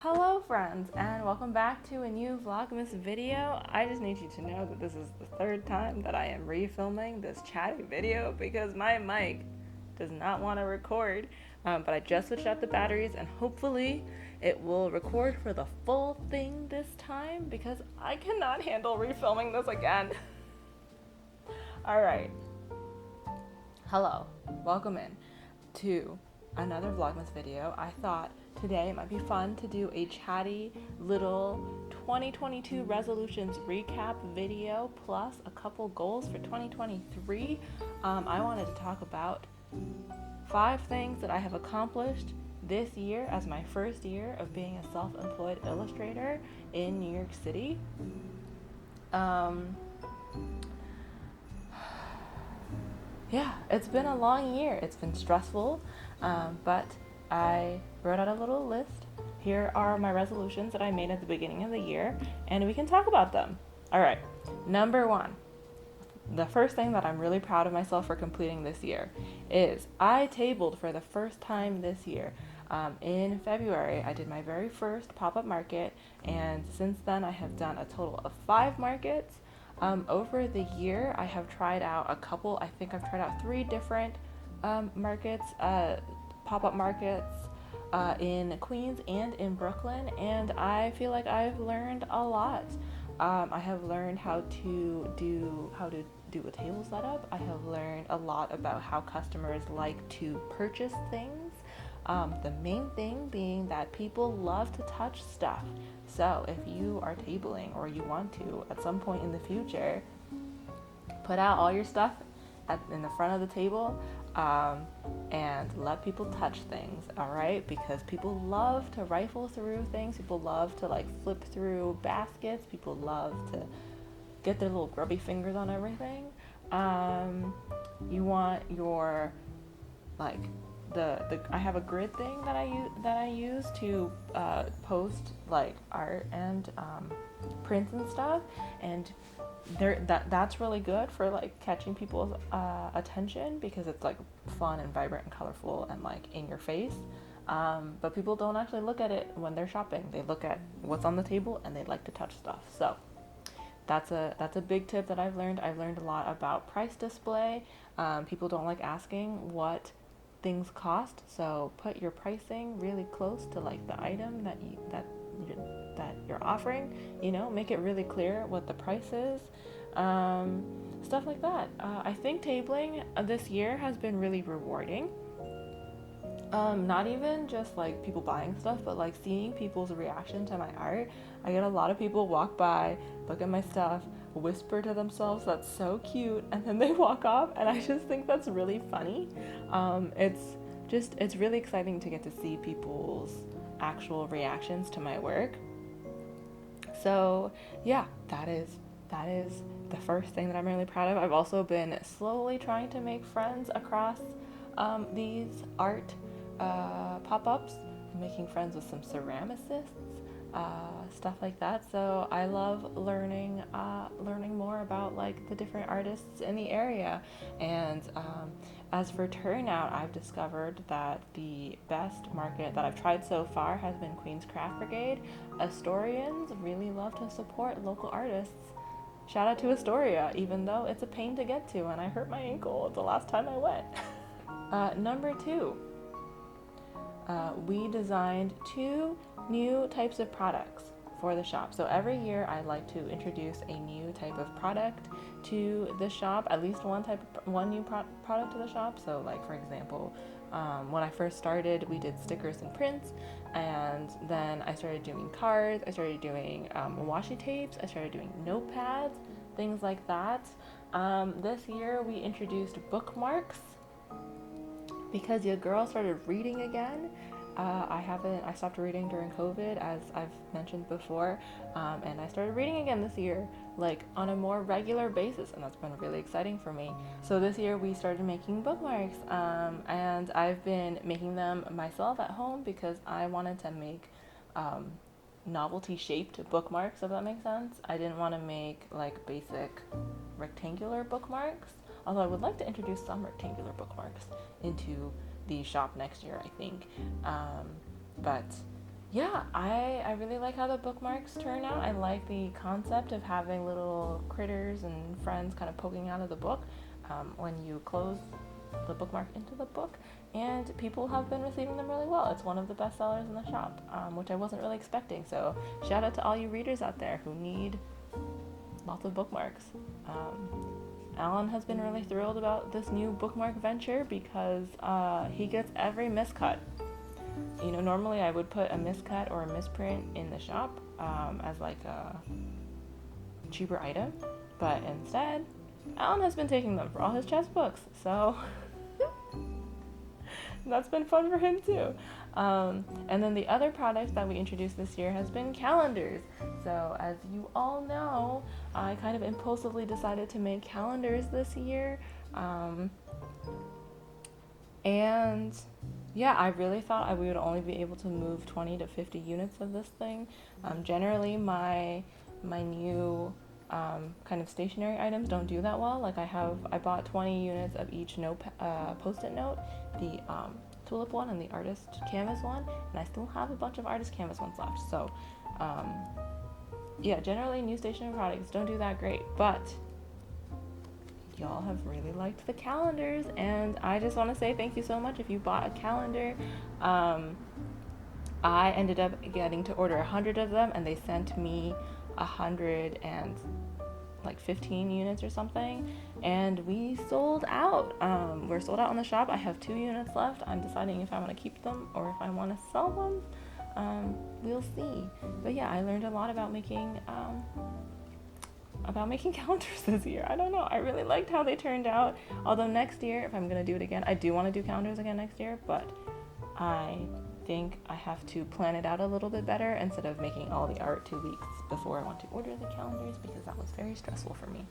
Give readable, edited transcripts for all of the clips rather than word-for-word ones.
Hello friends, and welcome back to a new vlogmas video. I just need you to know that this is the third time that I am refilming this chatty video because my mic does not want to record, but I just switched out the batteries and hopefully it will record for the full thing this time because I cannot handle refilming this again. Alright, hello, welcome in to another vlogmas video. I thought today it might be fun to do a chatty little 2022 resolutions recap video plus a couple goals for 2023. I wanted to talk about 5 things that I have accomplished this year as my first year of being a self-employed illustrator in New York City. Yeah, it's been a long year. It's been stressful, but I wrote out a little list. Here are my resolutions that I made at the beginning of the year, and we can talk about them. All right, number 1. The first thing that I'm really proud of myself for completing this year is I tabled for the first time this year. In February, I did my very first pop-up market, and since then I have done a total of 5 markets. Over the year, I have tried out a couple. I think I've tried out 3 different markets, pop-up markets in Queens and in Brooklyn, and I feel like I've learned a lot. I have learned how to do a table setup. I have learned a lot about how customers like to purchase things. The main thing being that people love to touch stuff. So if you are tabling or you want to at some point in the future put out all your stuff in the front of the table and let people touch things, all right? Because people love to rifle through things. People love to flip through baskets. People love to get their little grubby fingers on everything. You want your I have a grid thing that I use to post art and prints and stuff, and that's really good for catching people's attention because it's fun and vibrant and colorful and in your face. But people don't actually look at it when they're shopping. They look at what's on the table and they like to touch stuff. So that's a big tip that I've learned. I've learned a lot about price display. People don't like asking what things cost, so put your pricing really close to the item that you're offering. Make it really clear what the price is. Stuff like that. I think tabling this year has been really rewarding. Not even just people buying stuff, but seeing people's reaction to my art. I get a lot of people walk by, look at my stuff, whisper to themselves, "That's so cute," and then they walk off, and I just think that's really funny. It's really exciting to get to see people's actual reactions to my work. So yeah, that is the first thing that I'm really proud of. I've also been slowly trying to make friends across these art pop-ups, making friends with some ceramicists, stuff like that. So I love learning more about the different artists in the area. And as for turnout, I've discovered that the best market that I've tried so far has been Queen's Craft Brigade. Astorians really love to support local artists. Shout out to Astoria, even though it's a pain to get to and I hurt my ankle the last time I went. Number 2, we designed 2 new types of products for the shop. So every year I like to introduce a new type of product to the shop, at least one new product to the shop. So for example, when I first started, we did stickers and prints, and then I started doing cards, I started doing washi tapes, I started doing notepads, things like that. This year we introduced bookmarks because your girl started reading again. I stopped reading during COVID, as I've mentioned before, and I started reading again this year, on a more regular basis, and that's been really exciting for me. So this year we started making bookmarks, and I've been making them myself at home because I wanted to make novelty shaped bookmarks, if that makes sense. I didn't want to make basic rectangular bookmarks, although I would like to introduce some rectangular bookmarks into the shop next year, I think. But yeah, I really like how the bookmarks turn out. I like the concept of having little critters and friends kind of poking out of the book when you close the bookmark into the book, and people have been receiving them really well. It's one of the best sellers in the shop, which I wasn't really expecting. So shout out to all you readers out there who need lots of bookmarks. Alan has been really thrilled about this new bookmark venture because he gets every miscut. You know, normally I would put a miscut or a misprint in the shop as like a cheaper item, but instead, Alan has been taking them for all his chess books, so that's been fun for him too. And then the other product that we introduced this year has been calendars. So as you all know, I kind of impulsively decided to make calendars this year. And yeah, I really thought we would only be able to move 20 to 50 units of this thing. Generally, my new kind of stationary items don't do that well. Like I bought 20 units of each post-it note, the tulip one and the artist canvas one, and I still have a bunch of artist canvas ones left. So yeah, generally new stationary products don't do that great, but y'all have really liked the calendars, and I just want to say thank you so much if you bought a calendar. I ended up getting to order 100 of them, and they sent me 115 units or something, and we sold out. We're sold out on the shop. I have 2 units left. I'm deciding if I want to keep them or if I want to sell them. We'll see. But yeah, I learned a lot about making calendars this year. I don't know. I really liked how they turned out. Although next year, if I'm going to do it again, I do want to do calendars again next year, but I think I have to plan it out a little bit better instead of making all the art 2 weeks before I want to order the calendars, because that was very stressful for me.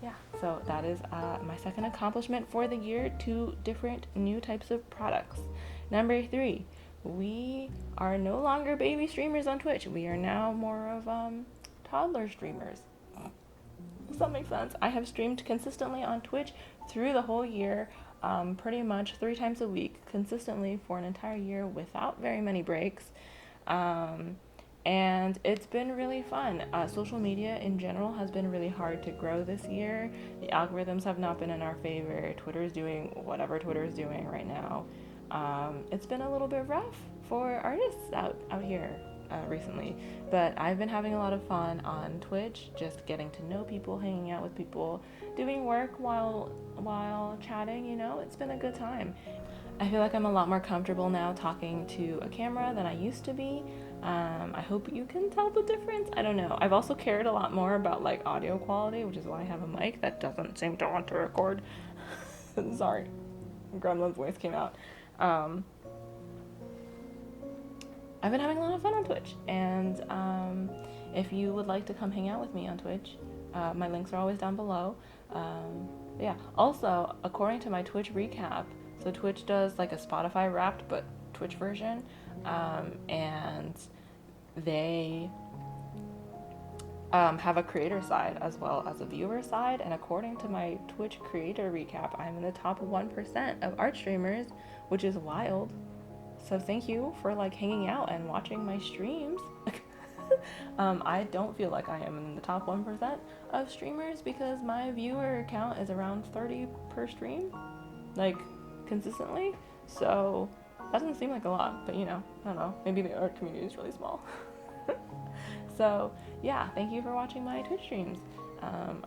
Yeah, so that is my second accomplishment for the year, 2 different new types of products. Number 3, we are no longer baby streamers on Twitch. We are now more of toddler streamers. Does that make sense? I have streamed consistently on Twitch through the whole year, pretty much 3 times a week, consistently for an entire year without very many breaks. And it's been really fun. Social media in general has been really hard to grow this year. The algorithms have not been in our favor. Twitter is doing whatever Twitter is doing right now. It's been a little bit rough for artists out here recently, but I've been having a lot of fun on Twitch, just getting to know people, hanging out with people, doing work while chatting. You know, it's been a good time. I feel like I'm a lot more comfortable now talking to a camera than I used to be. I hope you can tell the difference. I don't know. I've also cared a lot more about like audio quality, which is why I have a mic that doesn't seem to want to record. Sorry, Gremlin's voice came out. I've been having a lot of fun on Twitch, and if you would like to come hang out with me on Twitch, my links are always down below. Yeah. Also, according to my Twitch recap, so Twitch does like a Spotify Wrapped but Twitch version, and they have a creator side as well as a viewer side, and according to my Twitch creator recap, I'm in the top 1% of art streamers, which is wild. So thank you for like hanging out and watching my streams. I don't feel like I am in the top 1% of streamers because my viewer count is around 30 per stream, like consistently. So that doesn't seem like a lot, but you know, I don't know, maybe the art community is really small. So yeah, thank you for watching my Twitch streams.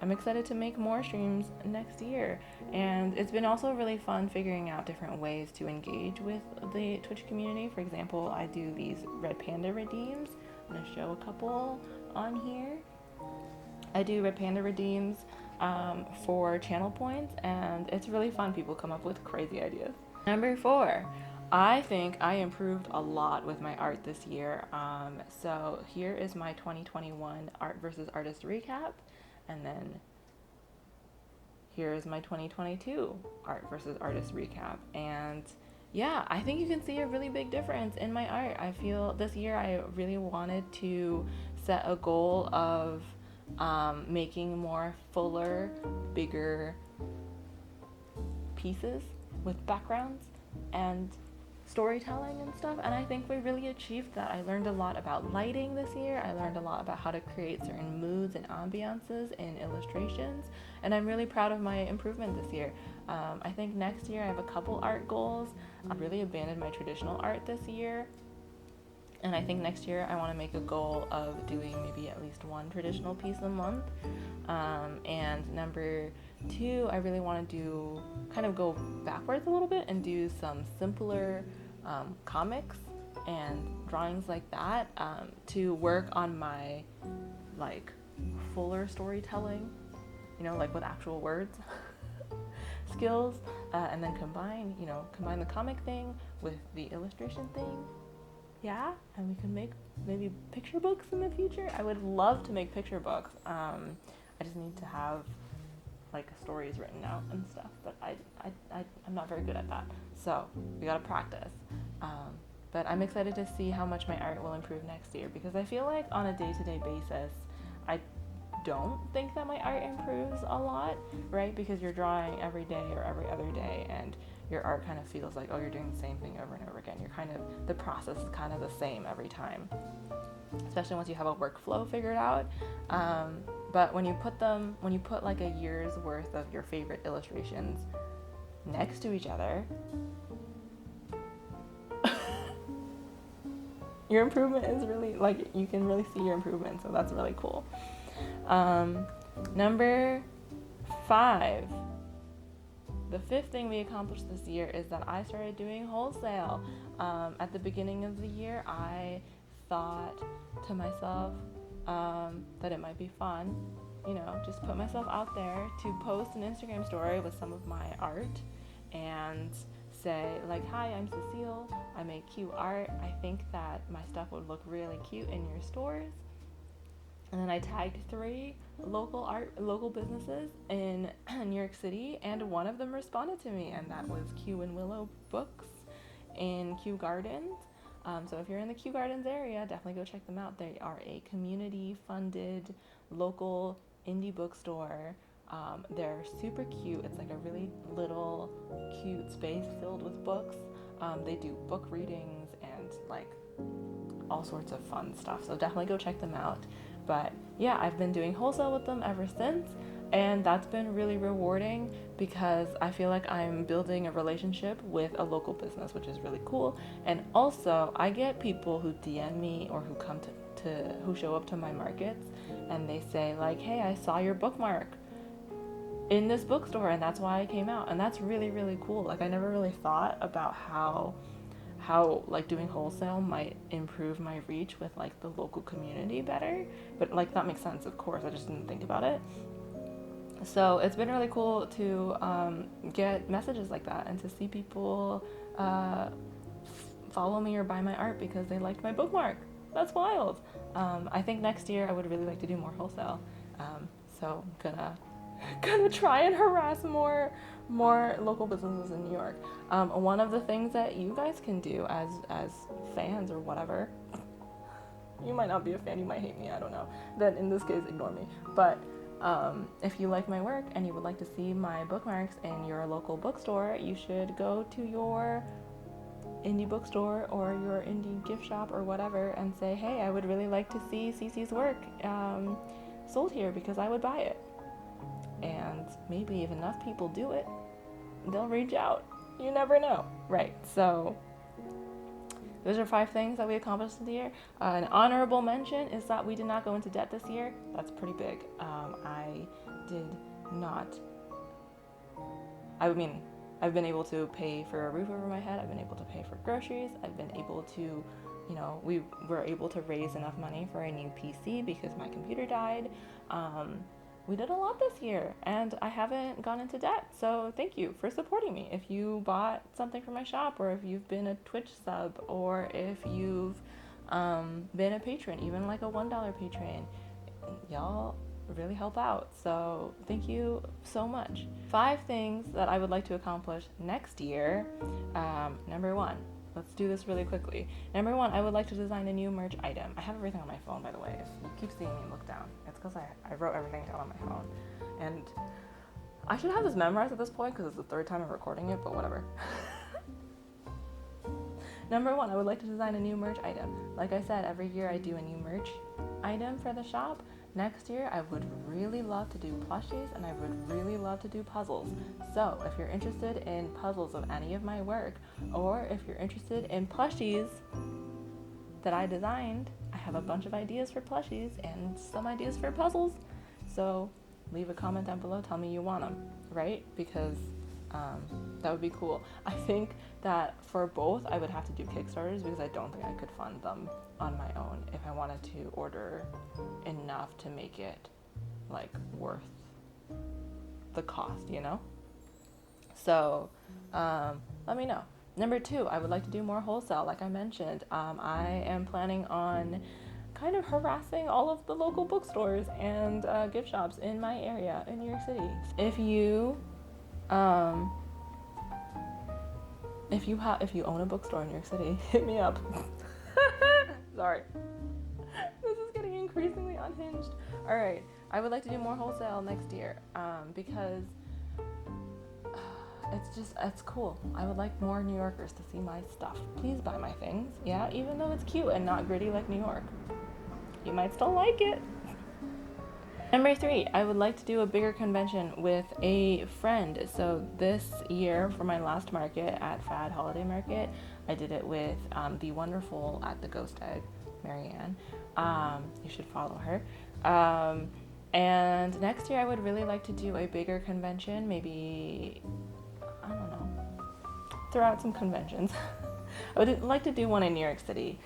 I'm excited to make more streams next year, and it's been also really fun figuring out different ways to engage with the Twitch community. For example, I do these Red Panda redeems. I'm going to show a couple on here. I do Red Panda redeems for channel points, and it's really fun. People come up with crazy ideas. Number 4, I think I improved a lot with my art this year. So here is my 2021 art versus artist recap, and then here is my 2022 art versus artist recap. And yeah, I think you can see a really big difference in my art. I feel this year I really wanted to set a goal of making more fuller, bigger pieces with backgrounds, and storytelling and stuff, and I think we really achieved that. I learned a lot about lighting this year. I learned a lot about how to create certain moods and ambiances in illustrations, and I'm really proud of my improvement this year. I think next year I have a couple art goals. I really abandoned my traditional art this year, and I think next year I want to make a goal of doing maybe at least one traditional piece a month. And number 2, I really want to do, kind of go backwards a little bit and do some simpler comics and drawings like that, to work on my like fuller storytelling, like with actual words skills, and then combine the comic thing with the illustration thing. Yeah, and we can make maybe picture books in the future. I would love to make picture books. I just need to have like stories written out and stuff, but I'm not very good at that. So we gotta practice. But I'm excited to see how much my art will improve next year, because I feel like on a day-to-day basis, I don't think that my art improves a lot, right? Because you're drawing every day or every other day, and your art kind of feels like, oh, you're doing the same thing over and over again. The process is kind of the same every time, especially once you have a workflow figured out. But when you put like a year's worth of your favorite illustrations next to each other, your improvement is really, like, you can really see your improvement, so that's really cool. Number 5. The 5th thing we accomplished this year is that I started doing wholesale. At the beginning of the year, I thought to myself that it might be fun, just put myself out there to post an Instagram story with some of my art and say, like, hi, I'm Cecile, I make cute art, I think that my stuff would look really cute in your stores. And then I tagged 3 local businesses in New York City, and one of them responded to me, and that was Q and Willow Books in Kew Gardens. So if you're in the Kew Gardens area, definitely go check them out. They are a community-funded local indie bookstore. They're super cute. It's like a really little cute space filled with books. They do book readings and like all sorts of fun stuff. So definitely go check them out. But yeah, I've been doing wholesale with them ever since, and that's been really rewarding because I feel like I'm building a relationship with a local business, which is really cool. And also, I get people who DM me or who come who show up to my markets, and they say like, hey, I saw your bookmark in this bookstore and that's why I came out. And that's really, really cool. Like, I never really thought about how like doing wholesale might improve my reach with like the local community better, but like that makes sense, of course, I just didn't think about it. So it's been really cool to get messages like that and to see people follow me or buy my art because they liked my bookmark. That's wild. I think next year I would really like to do more wholesale, so I'm gonna try and harass more local businesses in New York. One of the things that you guys can do as fans or whatever, you might not be a fan, you might hate me, I don't know, then in this case ignore me, but if you like my work and you would like to see my bookmarks in your local bookstore, you should go to your indie bookstore or your indie gift shop or whatever and say, hey, I would really like to see Cece's work sold here because I would buy it. And maybe if enough people do it, they'll reach out. You never know, right? So those are 5 things that we accomplished in the year. An honorable mention is that we did not go into debt this year. That's pretty big. I've been able to pay for a roof over my head. I've been able to pay for groceries. I've been able to, we were able to raise enough money for a new PC because my computer died. We did a lot this year, and I haven't gone into debt, so thank you for supporting me. If you bought something from my shop, or if you've been a Twitch sub, or if you've been a patron, even like a $1 patron, y'all really help out, so thank you so much. 5 things that I would like to accomplish next year. Number 1, let's do this really quickly. Number 1, I would like to design a new merch item. I have everything on my phone, by the way. If you keep seeing me look down, it's because I wrote everything down on my phone. And I should have this memorized at this point because it's the 3rd time I'm recording it, but whatever. Number 1, I would like to design a new merch item. Like I said, every year I do a new merch item for the shop. Next year, I would really love to do plushies, and I would really love to do puzzles. So if you're interested in puzzles of any of my work, or if you're interested in plushies that I designed, I have a bunch of ideas for plushies and some ideas for puzzles. So leave a comment down below, tell me you want them, right? Because that would be cool. I think that for both, I would have to do Kickstarters because I don't think I could fund them on my own if I wanted to order enough to make it like worth the cost, you know? So let me know. Number 2, I would like to do more wholesale. Like I mentioned, I am planning on kind of harassing all of the local bookstores and gift shops in my area in New York City. If you own a bookstore in New York City, hit me up. Sorry. This is getting increasingly unhinged. All right, I would like to do more wholesale next year because it's cool. I would like more New Yorkers to see my stuff. Please buy my things. Yeah, even though it's cute and not gritty like New York. You might still like it. Number 3, I would like to do a bigger convention with a friend. So this year for my last market at Fad Holiday Market, I did it with the wonderful at the Ghost Egg, Marianne. You should follow her. And next year I would really like to do a bigger convention, maybe, I don't know, throw out some conventions. I would like to do one in New York City,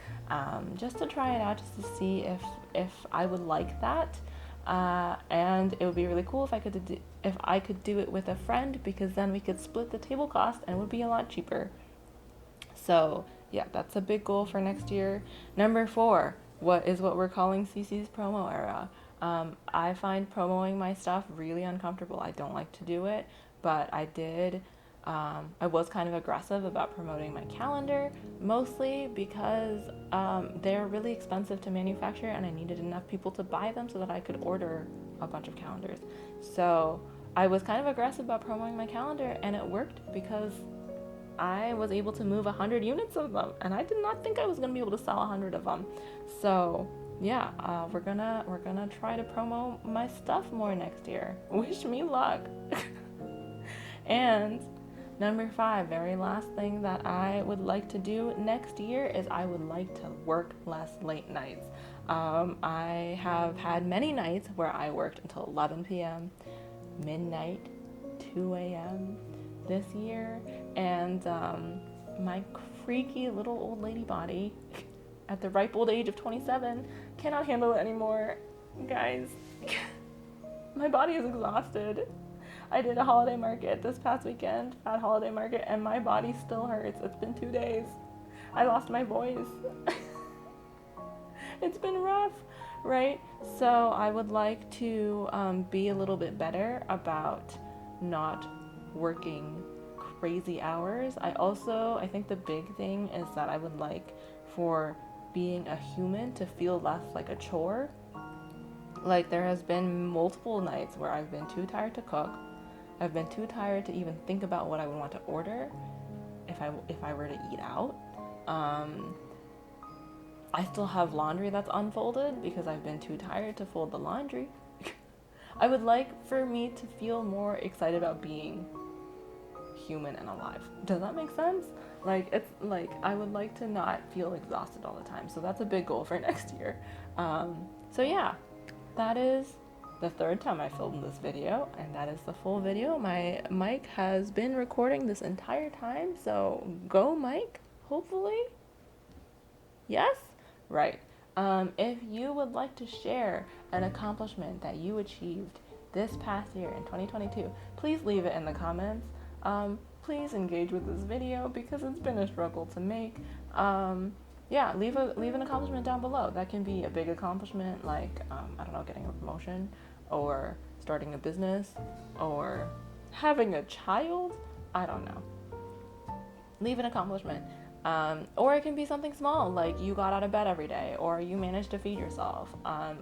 just to try it out, just to see if I would like that. And it would be really cool if I could do it with a friend, because then we could split the table cost and it would be a lot cheaper. So yeah, that's a big goal for next year. Number 4, what we're calling Cece's promo era. I find promoting my stuff really uncomfortable. I don't like to do it, but I did. I was kind of aggressive about promoting my calendar, mostly because they're really expensive to manufacture and I needed enough people to buy them so that I could order a bunch of calendars. So I was kind of aggressive about promoting my calendar, and it worked because I was able to move 100 units of them, and I did not think I was going to be able to sell 100 of them. So yeah, we're gonna try to promo my stuff more next year. Wish me luck. And number 5, very last thing that I would like to do next year is I would like to work less late nights. I have had many nights where I worked until 11 p.m., midnight, 2 a.m. this year, and my creaky little old lady body at the ripe old age of 27 cannot handle it anymore. Guys, my body is exhausted. I did a holiday market this past weekend, Fat Holiday Market, and my body still hurts. It's been 2 days. I lost my voice. It's been rough, right? So I would like to be a little bit better about not working crazy hours. I think the big thing is that I would like for being a human to feel less like a chore. Like, there has been multiple nights where I've been too tired to cook. I've been too tired to even think about what I would want to order if I were to eat out. I still have laundry that's unfolded because I've been too tired to fold the laundry. I would like for me to feel more excited about being human and alive. Does that make sense? Like, it's like I would like to not feel exhausted all the time. So that's a big goal for next year. So yeah, that is the 3rd time I filmed this video, and that is the full video. My mic has been recording this entire time, so go mic, hopefully. Yes? Right. If you would like to share an accomplishment that you achieved this past year in 2022, please leave it in the comments. Please engage with this video because it's been a struggle to make. Yeah, leave an accomplishment down below. That can be a big accomplishment, like, I don't know, getting a promotion, or starting a business, or having a child. I don't know. Leave an accomplishment. Or it can be something small, like you got out of bed every day, or you managed to feed yourself,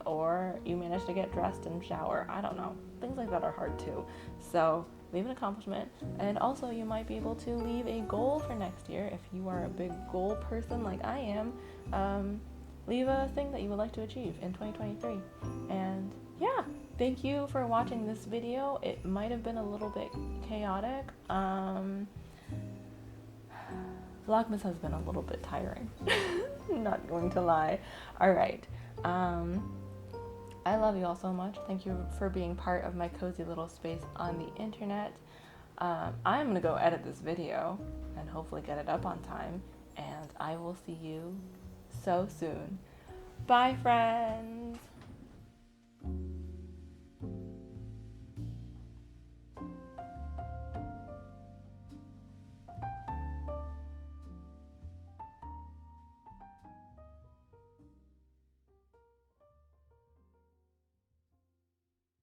or you managed to get dressed and shower. I don't know. Things like that are hard too. So leave an accomplishment. And also you might be able to leave a goal for next year. If you are a big goal person like I am, leave a thing that you would like to achieve in 2023. And yeah, thank you for watching this video. It might have been a little bit chaotic. Vlogmas has been a little bit tiring. Not going to lie. All right. I love you all so much. Thank you for being part of my cozy little space on the internet. I'm gonna go edit this video and hopefully get it up on time. And I will see you so soon. Bye, friends.